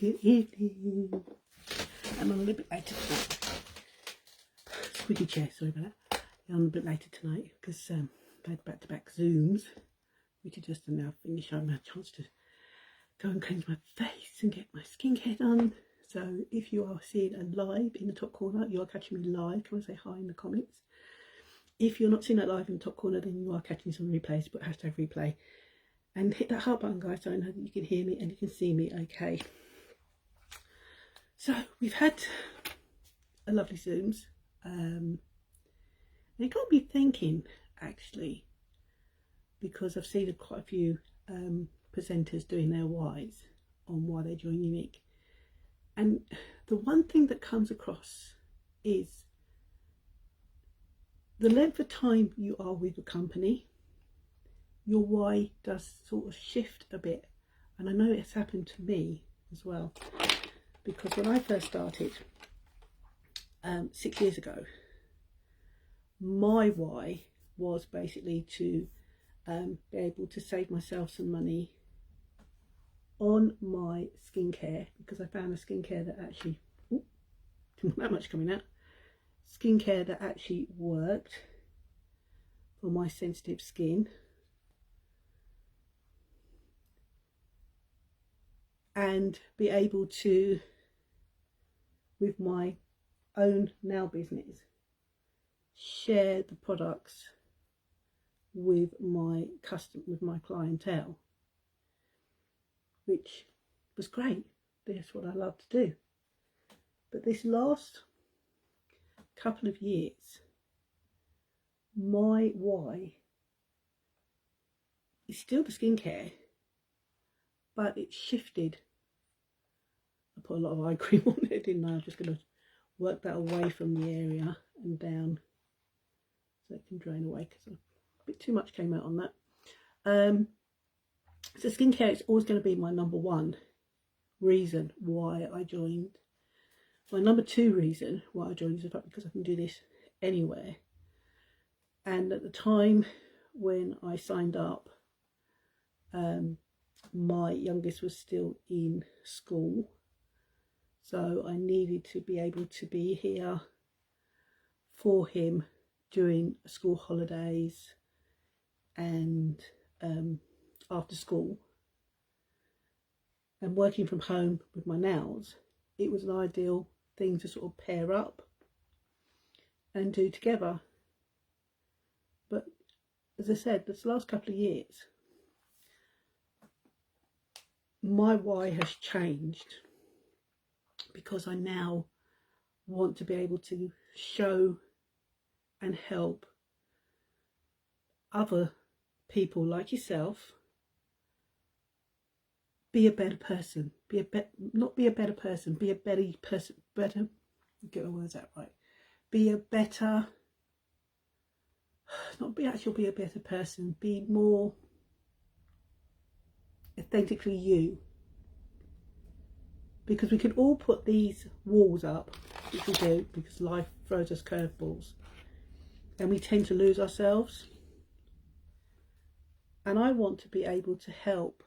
Good evening. I'm on a little bit later tonight. Squeaky chair, sorry about that. I'm a bit later tonight because I had back-to-back Zooms, which are just now finished. I haven't had a chance to go and cleanse my face and get my skincare done. So if you are seeing a live in the top corner, you are catching me live. Come and say hi in the comments. If you're not seeing that live in the top corner, then you are catching some replays. Put hashtag replay and hit that heart button, guys, so I know that you can hear me and you can see me okay. So we've had a lovely Zooms. It got me thinking, actually, because I've seen quite a few presenters doing their whys on why they join Unique. And the one thing that comes across is the length of time you are with the company, your why does sort of shift a bit. And I know it's happened to me as well, because when I first started 6 years ago, my why was basically to be able to save myself some money on my skincare, because I found a skincare that actually, not that much coming out, skincare that actually worked for my sensitive skin, and be able to, with my own nail business, share the products with my clientele, which was great. That's what I love to do. But this last couple of years, my why is still the skincare, but it shifted. I put a lot of eye cream on it, didn't I? I'm just going to work that away from the area and down so it can drain away, because a bit too much came out on that. So skincare is always going to be my number one reason why I joined. My number two reason why I joined is because I can do this anywhere. And at the time when I signed up, my youngest was still in school, so I needed to be able to be here for him during school holidays and after school. And working from home with my nails, it was an ideal thing to sort of pair up and do together. But as I said, this last couple of years, my why has changed, because I now want to be able to show and help other people like yourself be a better person, not be a better person, be a better person, get my words out right, be a better, be a better person, be more authentically you. Because we can all put these walls up, which we do, because life throws us curveballs, and we tend to lose ourselves. And I want to be able to help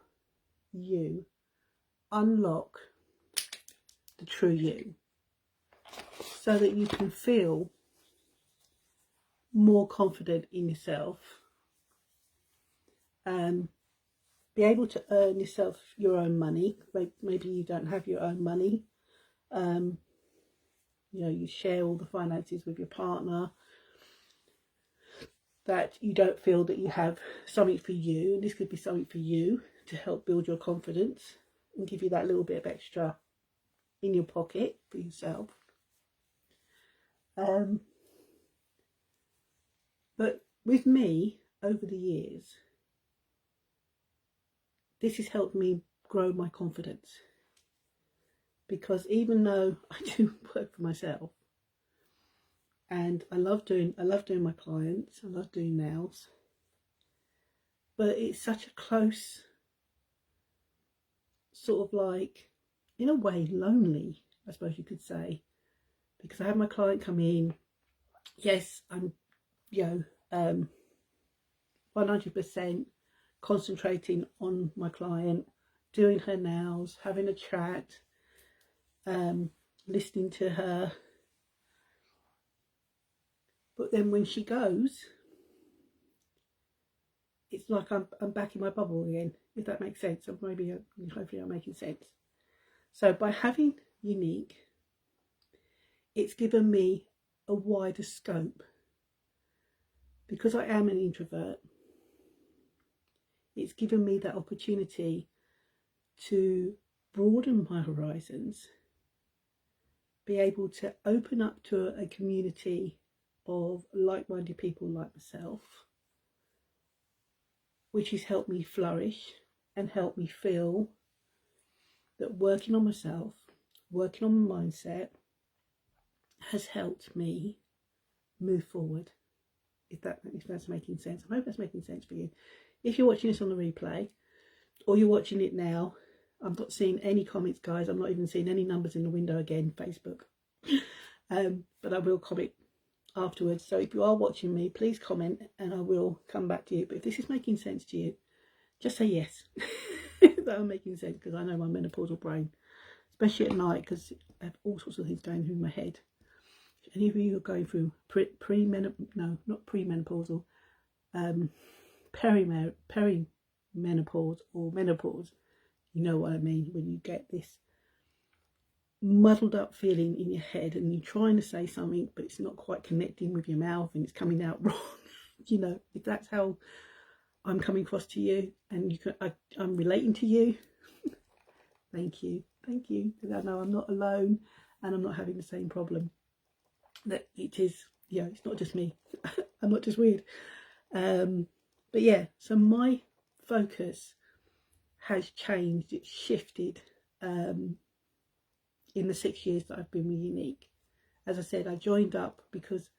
you unlock the true you, so that you can feel more confident in yourself, be able to earn yourself your own money. Maybe you don't have your own money, you know, you share all the finances with your partner, that you don't feel that you have something for you, and this could be something for you to help build your confidence and give you that little bit of extra in your pocket for yourself. But with me, over the years, this has helped me grow my confidence, because even though I do work for myself, and I love doing my clients, I love doing nails, but it's such a close, sort of like, in a way, lonely, I suppose you could say, because I have my client come in. Yes, I'm 100% concentrating on my client, doing her nails, having a chat, listening to her. But then when she goes, it's like I'm back in my bubble again, if that makes sense. Or maybe, hopefully I'm making sense. So by having Unique, it's given me a wider scope. Because I am an introvert, it's given me that opportunity to broaden my horizons, be able to open up to a community of like-minded people like myself, which has helped me flourish and helped me feel that working on myself, working on my mindset, has helped me move forward. If that's making sense. I hope that's making sense for you. If you're watching this on the replay, or you're watching it now, I'm not seeing any comments, guys. I'm not even seeing any numbers in the window again, Facebook. But I will comment afterwards. So if you are watching me, please comment and I will come back to you. But if this is making sense to you, just say yes. That I'm making sense, because I know my menopausal brain, especially at night, because I have all sorts of things going through my head. If any of you are going through perimenopausal, perimenopause or menopause, you know what I mean, when you get this muddled up feeling in your head and you're trying to say something but it's not quite connecting with your mouth and it's coming out wrong. You know, if that's how I'm coming across to you and I'm relating to you, thank you, because I know I'm not alone and I'm not having the same problem. That it is, it's not just me. I'm not just weird. But yeah, so my focus has changed, it's shifted in the 6 years that I've been with Unique. As I said, I joined up because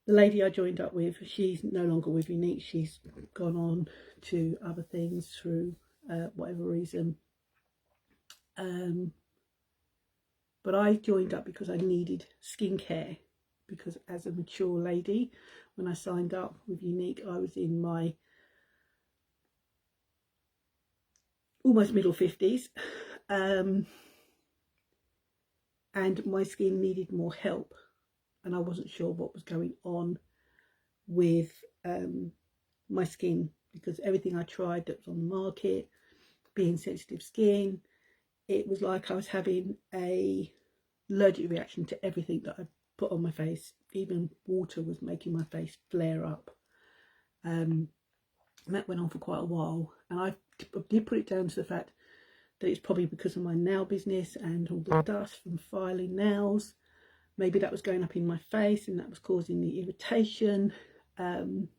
the lady I joined up with, she's no longer with Unique. She's gone on to other things through whatever reason. But I joined up because I needed skincare, because as a mature lady, when I signed up with Unique, I was in my almost middle 50s, and my skin needed more help, and I wasn't sure what was going on with my skin, because everything I tried that was on the market, being sensitive skin, it was like I was having a allergic reaction to everything that I put on my face. Even water was making my face flare up. And that went on for quite a while, and I did put it down to the fact that it's probably because of my nail business and all the dust from filing nails. Maybe that was going up in my face and that was causing the irritation. And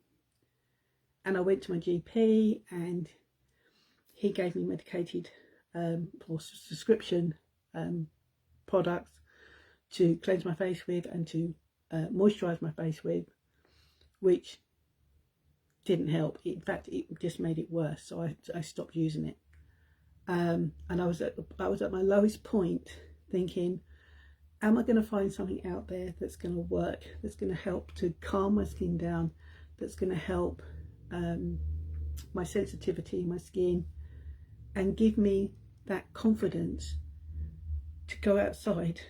I went to my GP and he gave me medicated or subscription products to cleanse my face with and to moisturize my face with, which didn't help. In fact, it just made it worse, so I stopped using it. And I was at my lowest point, thinking, am I going to find something out there that's going to work, that's going to help to calm my skin down, that's going to help my sensitivity, my skin, and give me that confidence to go outside,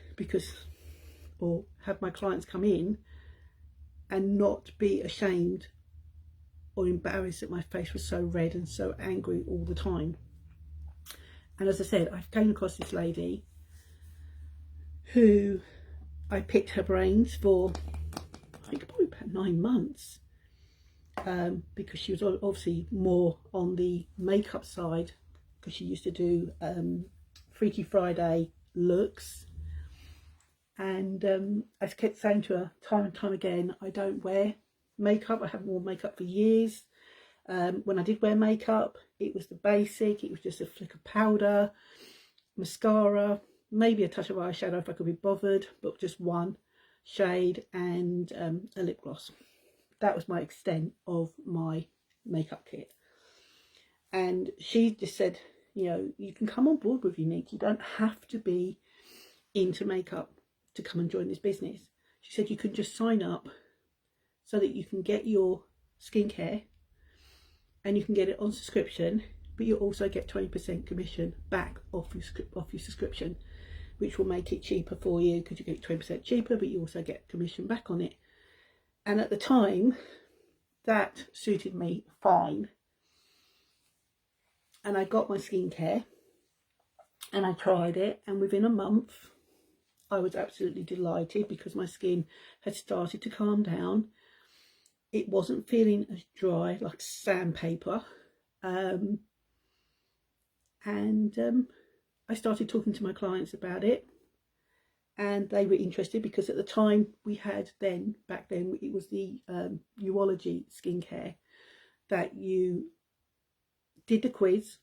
or have my clients come in and not be ashamed or embarrassed that my face was so red and so angry all the time. And as I said, I came across this lady who I picked her brains for, I think, probably about 9 months, because she was obviously more on the makeup side, because she used to do Freaky Friday looks. And I kept saying to her time and time again, I don't wear makeup. I haven't worn makeup for years. When I did wear makeup, it was the basic. It was just a flick of powder, mascara, maybe a touch of eyeshadow if I could be bothered, but just one shade, and a lip gloss. That was my extent of my makeup kit. And she just said, you can come on board with Unique. You don't have to be into makeup to come and join this business. She said you can just sign up so that you can get your skincare and you can get it on subscription, but you also get 20% commission back off your subscription. which will make it cheaper for you because you get 20% cheaper, but you also get commission back on it. And at the time, that suited me fine. And I got my skincare and I tried it, and within a month I was absolutely delighted because my skin had started to calm down. It wasn't feeling as dry like sandpaper. I started talking to my clients about it, and they were interested because at the time we had back then it was the Urology skincare, that you did the quiz,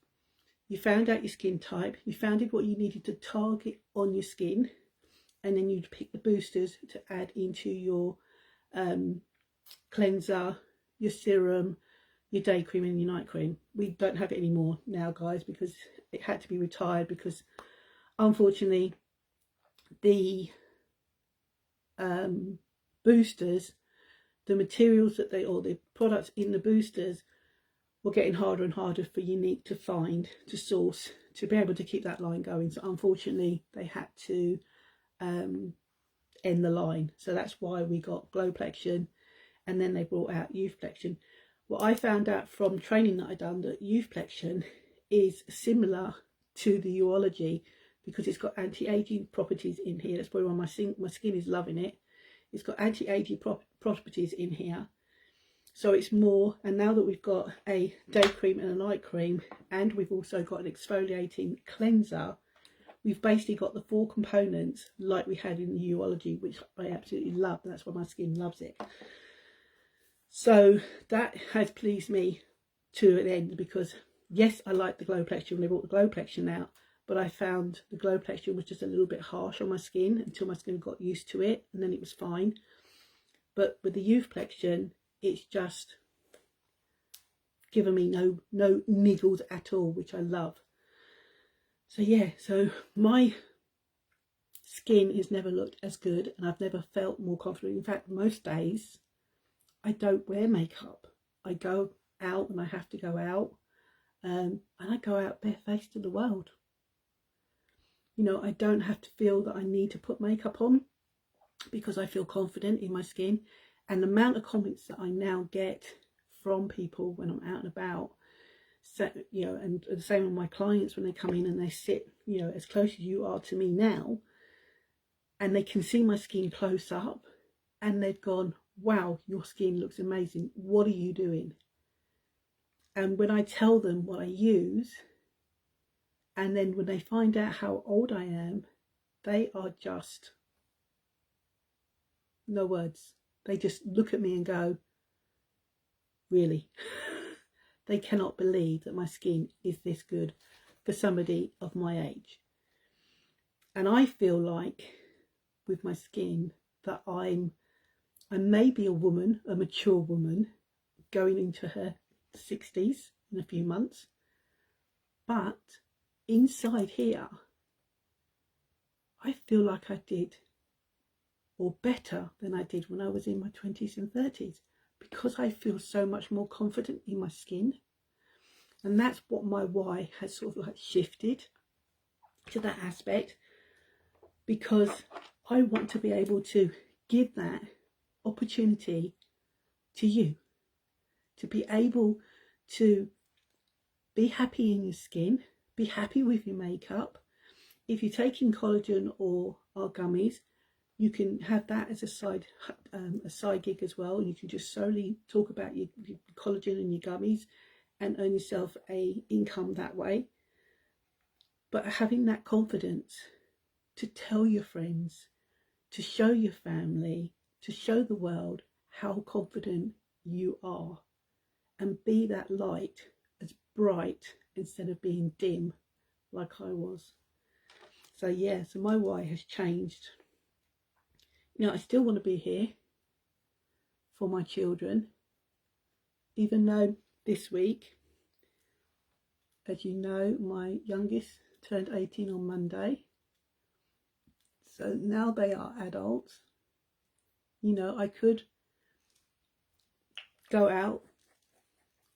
you found out your skin type, you found out what you needed to target on your skin, and then you'd pick the boosters to add into your cleanser, your serum, your day cream and your night cream. We don't have it anymore now, guys, because it had to be retired because unfortunately the boosters, the materials that or the products in the boosters were getting harder and harder for Unique to find, to source, to be able to keep that line going. So unfortunately they had to end the line. So that's why we got Glowplexion, and then they brought out Youthplexion. What I found out from training that I done, that Youthplexion is similar to the Urology because it's got anti-aging properties in here. That's probably why my skin is loving it. It's got anti-aging properties in here. So it's more, and now that we've got a day cream and a night cream, and we've also got an exfoliating cleanser, we've basically got the 4 components like we had in the Urology, which I absolutely love. That's why my skin loves it. So that has pleased me to an end, because yes, I like the Glowplexion when they brought the Glowplexion out, but I found the Glowplexion was just a little bit harsh on my skin until my skin got used to it, and then it was fine. But with the Youthplexion, it's just given me no niggles at all, which I love. So yeah, so my skin has never looked as good, and I've never felt more confident. In fact, most days I don't wear makeup. I go out when I have to go out, and I go out barefaced to the world. You know, I don't have to feel that I need to put makeup on because I feel confident in my skin. And the amount of comments that I now get from people when I'm out and about, so, you know, and the same with my clients when they come in and they sit, you know, as close as you are to me now, and they can see my skin close up, and they've gone, wow, your skin looks amazing. What are you doing? And when I tell them what I use, and then when they find out how old I am, they are just, no words. They just look at me and go, really? They cannot believe that my skin is this good for somebody of my age. And I feel like with my skin that I may be a woman, a mature woman, going into her 60s in a few months, but inside here, I feel like I did, or better than I did when I was in my 20s and 30s, because I feel so much more confident in my skin. And that's what my why has sort of like shifted to that aspect, because I want to be able to give that opportunity to you, to be able to be happy in your skin, be happy with your makeup. If you're taking collagen or our gummies, you can have that as a side gig as well, and you can just solely talk about your collagen and your gummies and earn yourself a income that way. But having that confidence to tell your friends, to show your family, to show the world how confident you are, and be that light as bright instead of being dim like I was. So yeah, so my why has changed. You know, I still want to be here for my children, even though this week, as you know, my youngest turned 18 on Monday. So now they are adults. You know, I could go out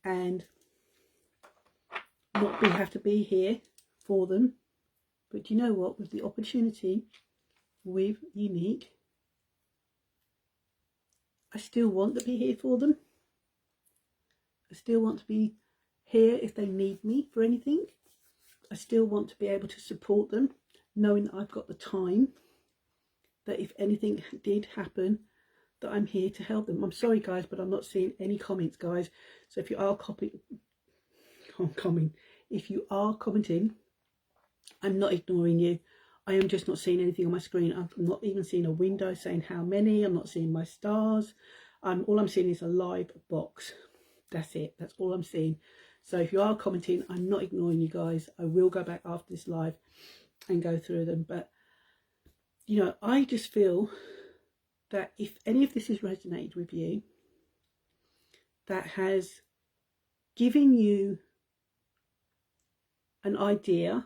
and not have to be here for them, But you know what? With the opportunity with Unique, I still want to be here for them. I still want to be here if they need me for anything. I still want to be able to support them, knowing that I've got the time, that if anything did happen, that I'm here to help them. I'm sorry guys, but I'm not seeing any comments, guys. So if you are if you are commenting, I'm not ignoring you. I am just not seeing anything on my screen. I'm not even seeing a window saying how many. I'm not seeing my stars. All I'm seeing is a live box. That's it. That's all I'm seeing. So if you are commenting, I'm not ignoring you guys. I will go back after this live and go through them. But, you know, I just feel that if any of this has resonated with you, that has given you an idea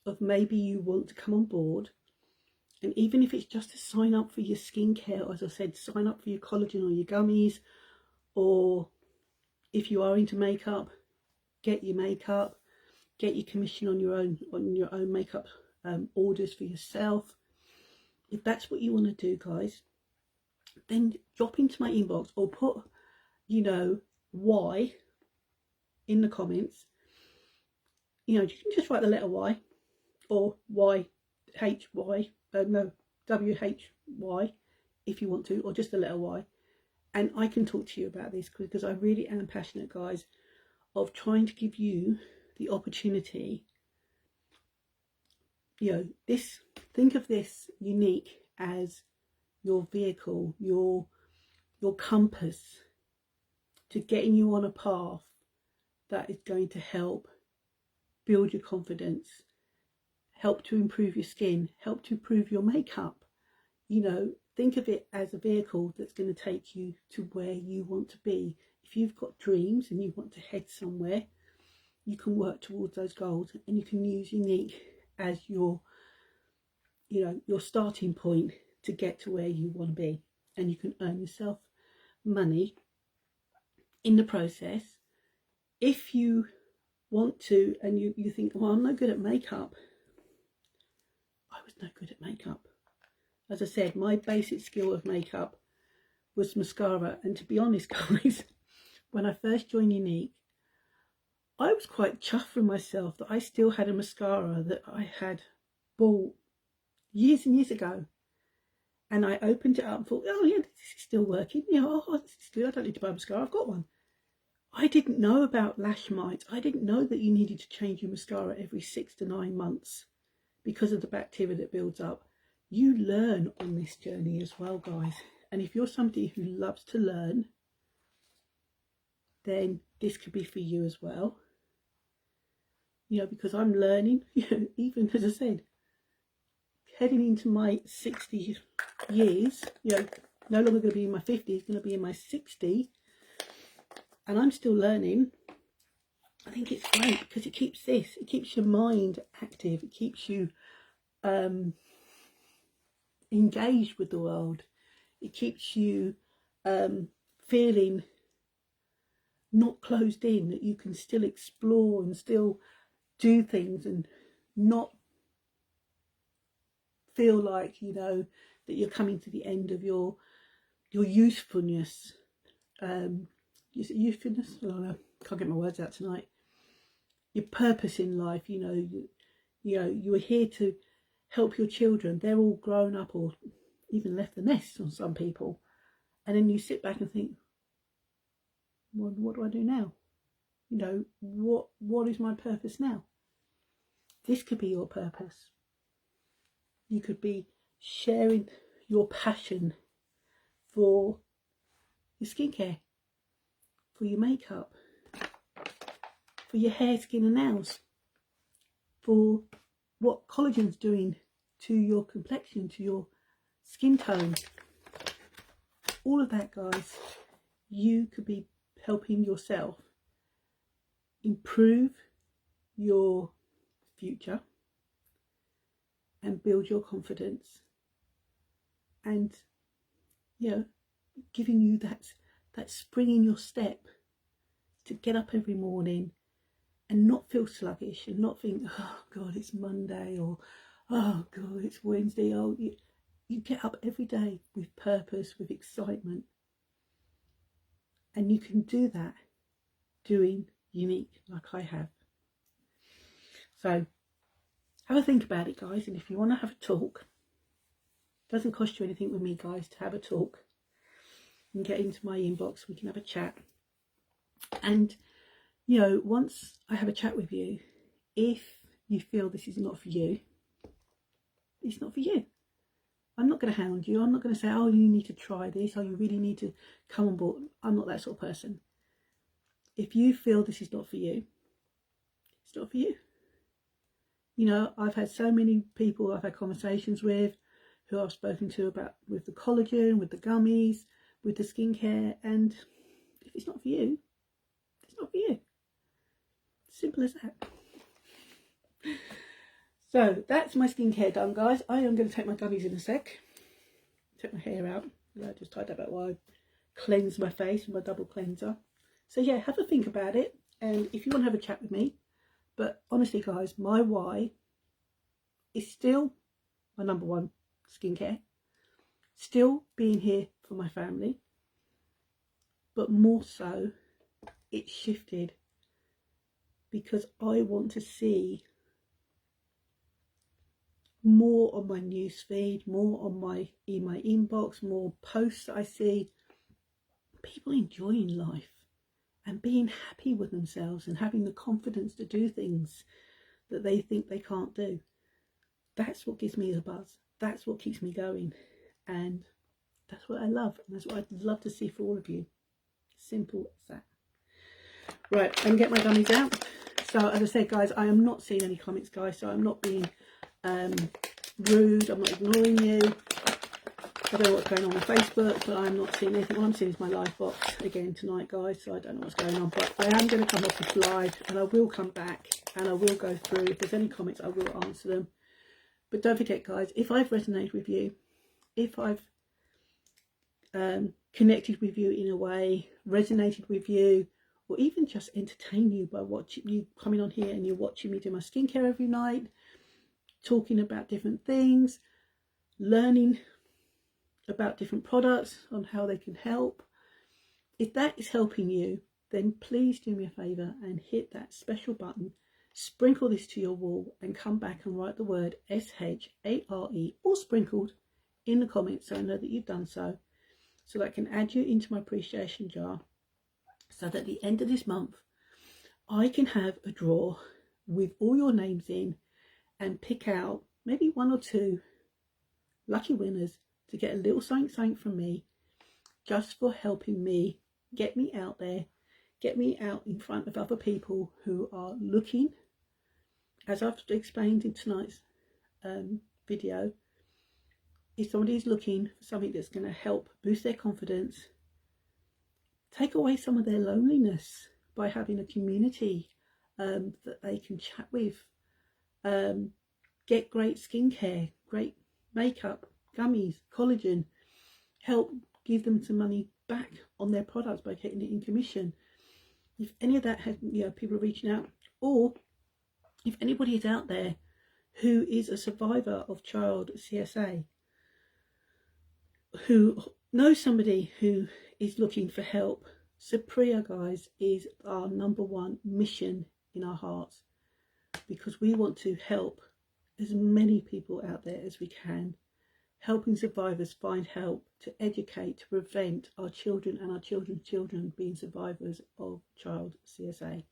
of maybe you want to come on board, and even if it's just to sign up for your skincare, or as I said, sign up for your collagen or your gummies, or if you are into makeup, get your makeup, get your commission on your own makeup orders for yourself. If that's what you want to do, guys, then drop into my inbox or put, you know, Y in the comments. You know, you can just write the letter Y or YHY, no, WHY if you want to, or just the letter Y. And I can talk to you about this because I really am passionate, guys, of trying to give you the opportunity. You know, think of this Unique as your vehicle, your compass to getting you on a path that is going to help build your confidence, help to improve your skin, help to improve your makeup. You know, think of it as a vehicle that's going to take you to where you want to be. If you've got dreams and you want to head somewhere, you can work towards those goals, and you can use Unique as your, you know, your starting point to get to where you want to be. And you can earn yourself money in the process. If you want to, and you think, well, I'm no good at makeup. I was no good at makeup. As I said, my basic skill of makeup was mascara. And to be honest, guys, when I first joined Unique, I was quite chuffed with myself that I still had a mascara that I had bought years and years ago. And I opened it up and thought, oh yeah, this is still working. You know, oh, this is good. I don't need to buy mascara. I've got one. I didn't know about lash mites. I didn't know that you needed to change your mascara every 6 to 9 months because of the bacteria that builds up. You learn on this journey as well, guys. And if you're somebody who loves to learn, then this could be for you as well. You know, because I'm learning, you know, even as I said, heading into my 60 years, you know, no longer going to be in my 50s, going to be in my 60s, and I'm still learning. I think it's great because it keeps your mind active, it keeps you engaged with the world, it keeps you feeling not closed in, that you can still explore and still do things and not feel like, you know, that you're coming to the end of your usefulness. Usefulness? Oh, no, can't get my words out tonight. Your purpose in life, you know, you are here to help your children. They're all grown up or even left the nest on some people. And then you sit back and think, well, what do I do now? You know, what is my purpose now? This could be your purpose. You could be sharing your passion for your skincare, for your makeup, for your hair, skin and nails, for what collagen's doing to your complexion, to your skin tone. All of that, guys, you could be helping yourself improve your future and build your confidence, and, you know, giving you that spring in your step to get up every morning and not feel sluggish and not think, oh God, it's Monday, or oh God, it's Wednesday. Oh, you get up every day with purpose, with excitement, and you can do that doing unique like I have. So have a think about it, guys, and if you want to have a talk, it doesn't cost you anything with me, guys, to have a talk. You can get into my inbox, we can have a chat. And you know, once I have a chat with you, if you feel this is not for you, it's not for you. I'm not going to hound you. I'm not going to say, oh, you need to try this, or you really need to come on board. I'm not that sort of person. If you feel this is not for you, it's not for you. You know, I've had so many people I've had conversations with, who I've spoken to about with the collagen, with the gummies, with the skincare, and if it's not for you, it's not for you. Simple as that. So that's my skincare done, guys. I am going to take my gummies in a sec. Take my hair out. I just tied that up while I cleanse my face with my double cleanser. So yeah, have a think about it. And if you want to have a chat with me, but honestly, guys, my why is still my number one, skincare. Still being here for my family. But more so, it's shifted because I want to see more on my newsfeed, more on my inbox, more posts that I see. People enjoying life and being happy with themselves and having the confidence to do things that they think they can't do. That's what gives me a buzz. That's what keeps me going. And that's what I love. And that's what I'd love to see for all of you. Simple as that. Right, I can get my gummies out. So as I said, guys, I am not seeing any comments, guys. So I'm not being rude. I'm not ignoring you. I don't know what's going on with Facebook, but I'm not seeing anything. All I'm seeing is my live box again tonight, guys. So I don't know what's going on. But I am going to come off this live, and I will come back and I will go through. If there's any comments, I will answer them. But don't forget, guys, if I've resonated with you, if I've connected with you in a way, resonated with you, or even just entertain you by watching you coming on here and you're watching me do my skincare every night, talking about different things, learning about different products on how they can help. If that is helping you, then please do me a favour and hit that special button, sprinkle this to your wall, and come back and write the word SHARE, all sprinkled, in the comments so I know that you've done so that I can add you into my appreciation jar, so that at the end of this month I can have a draw with all your names in and pick out maybe one or two lucky winners to get a little something from me, just for helping me get me out there, get me out in front of other people who are looking, as I've explained in tonight's video. If somebody's looking for something that's going to help boost their confidence, take away some of their loneliness by having a community that they can chat with, get great skincare, great makeup, gummies, collagen, help give them some money back on their products by getting it in commission. If any of that has, you know, people are reaching out, or if anybody is out there who is a survivor of child CSA, who knows somebody who is looking for help, Supriya, guys, is our number one mission in our hearts, because we want to help as many people out there as we can, helping survivors find help to educate, to prevent our children and our children's children being survivors of child CSA,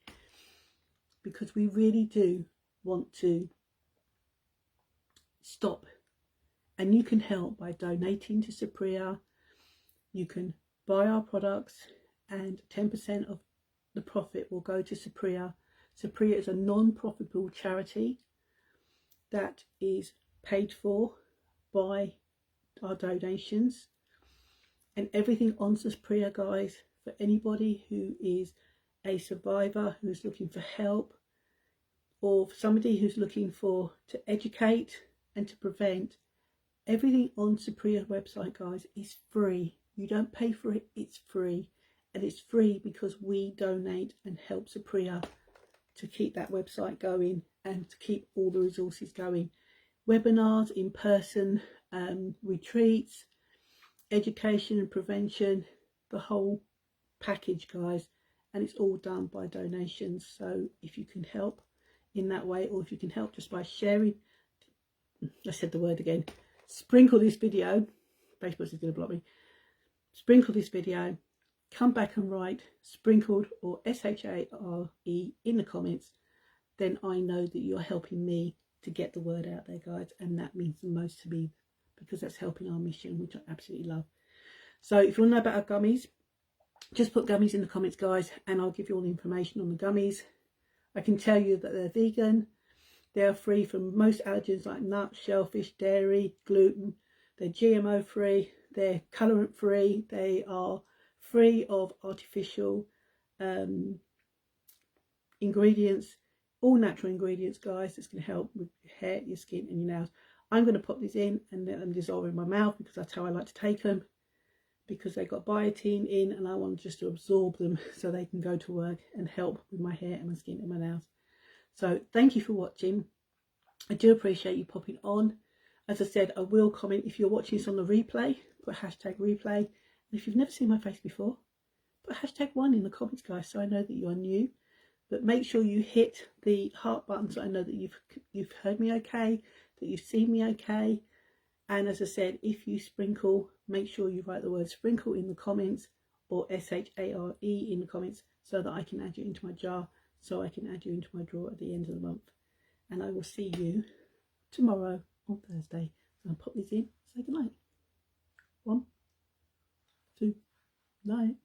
because we really do want to stop. And you can help by donating to Supriya. You can buy our products, and 10% of the profit will go to Supriya. Supriya is a non-profitable charity that is paid for by our donations, and everything on Supriya, guys, for anybody who is a survivor who's looking for help, or for somebody who's looking to educate and to prevent, everything on Supriya's website, guys, is free. You don't pay for it, it's free. And it's free because we donate and help Supriya to keep that website going and to keep all the resources going. Webinars, in person, retreats, education and prevention, the whole package, guys. And it's all done by donations. So if you can help in that way, or if you can help just by sharing, I said the word again, sprinkle this video, Facebook's going to block me, sprinkle this video, come back and write sprinkled or SHARE in the comments, then I know that you're helping me to get the word out there, guys, and that means the most to me, because that's helping our mission, which I absolutely love. So if you want to know about our gummies, just put gummies in the comments, guys, and I'll give you all the information on the gummies. I can tell you that they're vegan. They are free from most allergens like nuts, shellfish, dairy, gluten. They're GMO free. They're colorant free. They are free of artificial ingredients. All natural ingredients, guys. It's going to help with your hair, your skin and your nails. I'm going to pop these in and let them dissolve in my mouth, because that's how I like to take them, because they've got biotin in and I want just to absorb them so they can go to work and help with my hair and my skin and my nails. So thank you for watching. I do appreciate you popping on. As I said, I will comment if you're watching this on the replay, put hashtag replay. And if you've never seen my face before, put hashtag 1 in the comments, guys, so I know that you are new. But make sure you hit the heart button so I know that you've heard me okay, that you've seen me okay. And as I said, if you sprinkle, make sure you write the word sprinkle in the comments, or SHARE in the comments, so that I can add you into my jar, so I can add you into my drawer at the end of the month. And I will see you tomorrow on Thursday. So I'll pop these in, say goodnight. 1, 2, night.